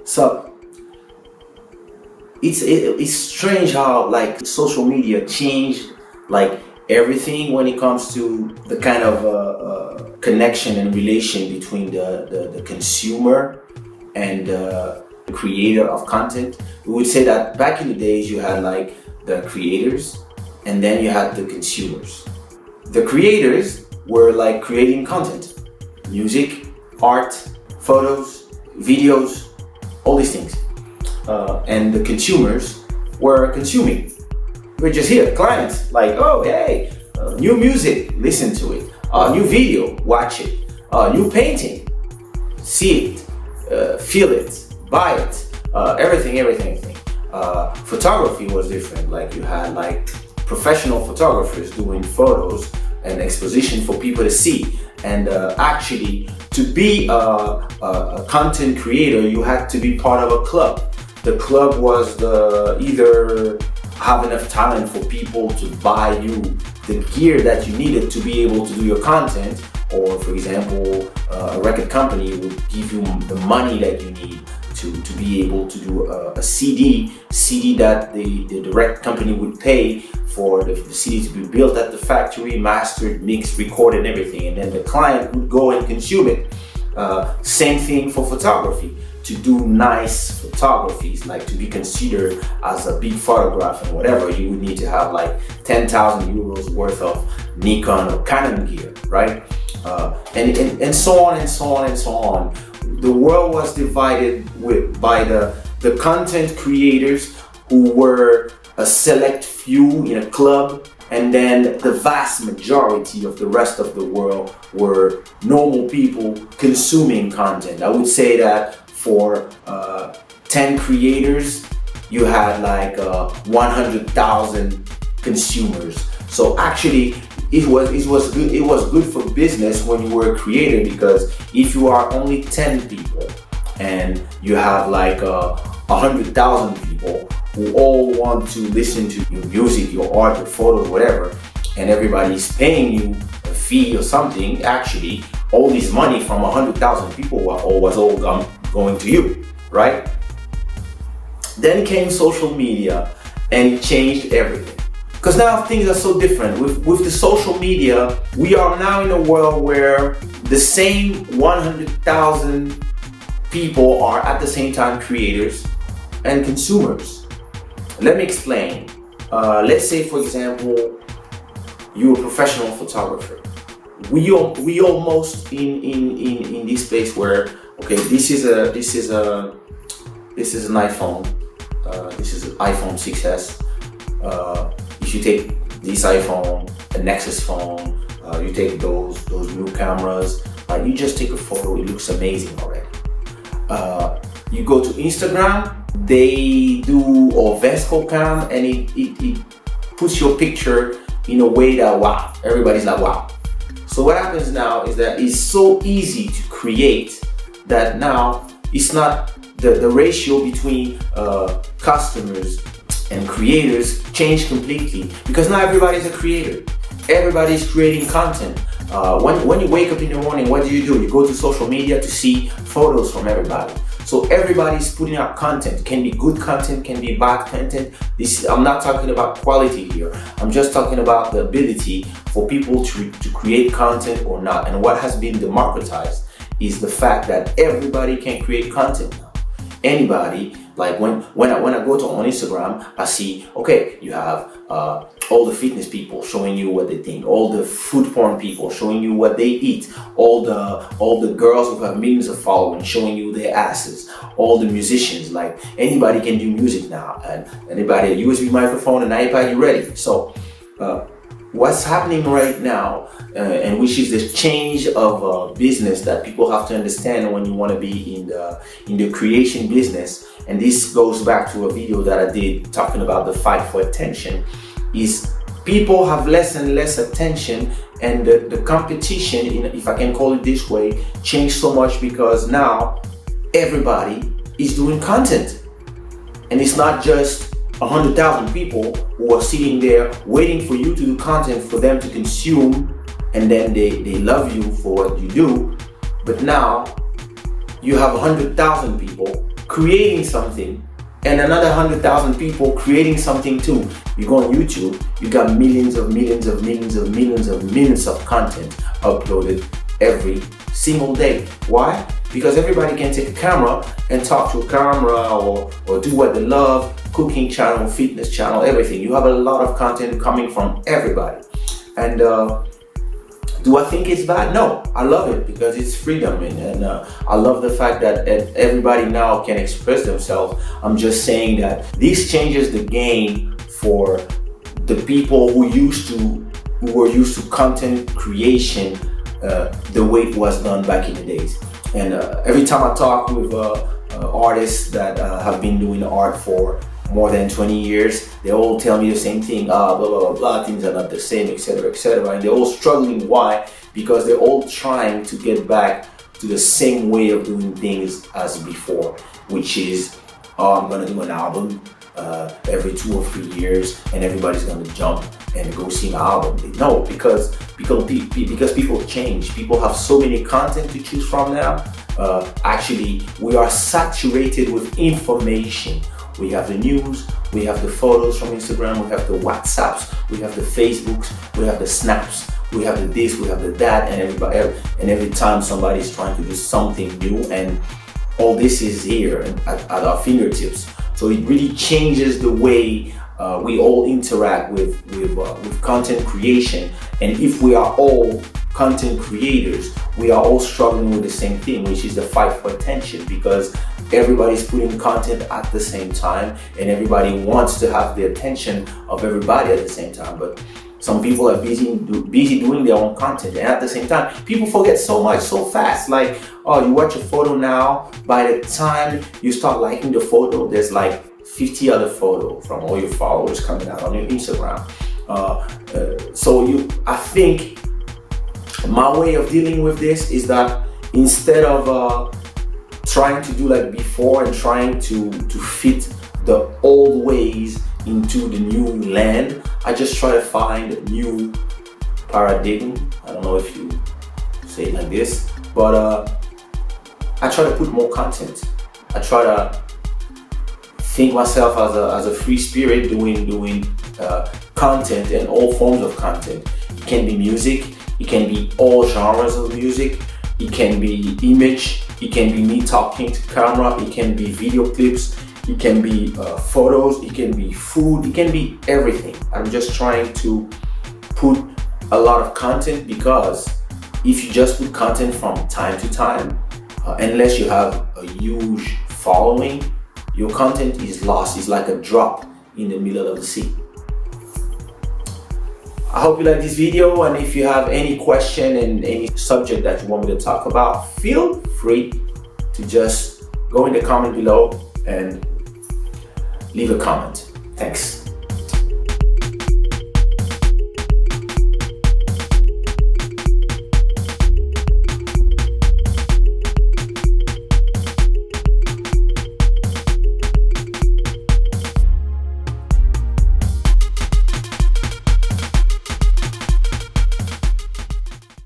So it's strange how like social media changed like everything when it comes to the kind of connection and relation between the consumer and the creator of content. We would say that back in the days you had like the creators and then you had the consumers. The creators were like creating content, music, art, photos, videos, all these things. And the consumers were consuming. We're just here, clients, like, oh, hey, new music, listen to it. New video, watch it. New painting, see it, feel it, buy it. Everything. Photography was different. Like you had like professional photographers doing photos and exposition for people to see. And actually, to be a content creator, you had to be part of a club. The club was either have enough talent for people to buy you the gear that you needed to be able to do your content, or for example, a record company would give you the money that you need to be able to do a CD that the record company would pay for the CD to be built at the factory, mastered, mixed, recorded, and everything, and then the client would go and consume it. Same thing for photography. To do nice photographies, like to be considered as a big photograph and whatever, you would need to have like 10,000 euros worth of Nikon or Canon gear, right? And so on and so on and so on. The world was divided by the content creators who were a select few in a club, and then the vast majority of the rest of the world were normal people consuming content. I would say that for 10 creators, you had like 100,000 consumers. So actually, it was good for business when you were a creator, because if you are only 10 people and you have like 100,000 people who all want to listen to your music, your art, your photos, whatever, and everybody's paying you a fee or something, actually, all this money from 100,000 people was all going to you, right? Then came social media and it changed everything. Because now things are so different. With the social media, we are now in a world where the same 100,000 people are at the same time creators and consumers. Let me explain. Let's say, for example, you're a professional photographer. We almost in this place where, okay, this is an iPhone. This is an iPhone 6s. If you take this iPhone, a Nexus phone, you take those new cameras, you just take a photo, it looks amazing already. You go to Instagram, they do or Vesco Cam, and it puts your picture in a way that, wow, everybody's like, wow. So what happens now is that it's so easy to create that now it's not the ratio between customers and creators changed completely, because now everybody's a creator. Everybody's creating content. When you wake up in the morning, what do? You go to social media to see photos from everybody. So everybody's putting out content. Can be good content, can be bad content. I'm not talking about quality here. I'm just talking about the ability for people to create content or not. And what has been democratized is the fact that everybody can create content now. Anybody, like when I go on Instagram, I see, okay, you have all the fitness people showing you what they think, all the food porn people showing you what they eat, all the girls who have millions of followers showing you their asses, all the musicians, like anybody can do music now, and anybody, a USB microphone, an iPad, you're ready. So what's happening right now, and which is the change of business that people have to understand when you want to be in the creation business, and this goes back to a video that I did talking about the fight for attention, is people have less and less attention, and the competition, if I can call it this way, changed so much because now everybody is doing content, and it's not just 100,000 people who are sitting there waiting for you to do content for them to consume, and then they love you for what you do. But now you have 100,000 people creating something and another 100,000 people creating something too. You go on YouTube, you got millions of content uploaded every single day. Why? Because everybody can take a camera and talk to a camera or do what they love, cooking channel, fitness channel, everything. You have a lot of content coming from everybody. And do I think it's bad? No, I love it because it's freedom, and I love the fact that everybody now can express themselves. I'm just saying that this changes the game for the people who were used to content creation the way it was done back in the days. And every time I talk with artists that have been doing art for more than 20 years, they all tell me the same thing, blah, blah, blah, blah, things are not the same, etc., etc. And they're all struggling. Why? Because they're all trying to get back to the same way of doing things as before, which is, I'm gonna do an album every 2 or 3 years and everybody's gonna jump and go see my album. No, because people change. People have so many content to choose from now. Actually, we are saturated with information. We have the news, we have the photos from Instagram, we have the WhatsApps, we have the Facebooks, we have the Snaps, we have the this, we have the that, and every time somebody is trying to do something new, and all this is here at our fingertips. So it really changes the way we all interact with content creation. And if we are all content creators, we are all struggling with the same thing, which is the fight for attention, because everybody's putting content at the same time and everybody wants to have the attention of everybody at the same time. But some people are busy doing their own content, and at the same time people forget so much so fast. Like, oh, you watch a photo now, by the time you start liking the photo, there's like 50 other photos from all your followers coming out on your Instagram. I think my way of dealing with this is that instead of trying to do like before and trying to fit the old ways into the new land, I just try to find a new paradigm. I don't know if you say it like this, but I try to put more content. I try to think myself as a free spirit doing content and all forms of content. It can be music, it can be all genres of music, it can be image, it can be me talking to camera, it can be video clips, it can be photos, it can be food, it can be everything. I'm just trying to put a lot of content, because if you just put content from time to time, unless you have a huge following, your content is lost. It's like a drop in the middle of the sea. I hope you like this video, and if you have any question and any subject that you want me to talk about, feel free to just go in the comment below and leave a comment. Thanks.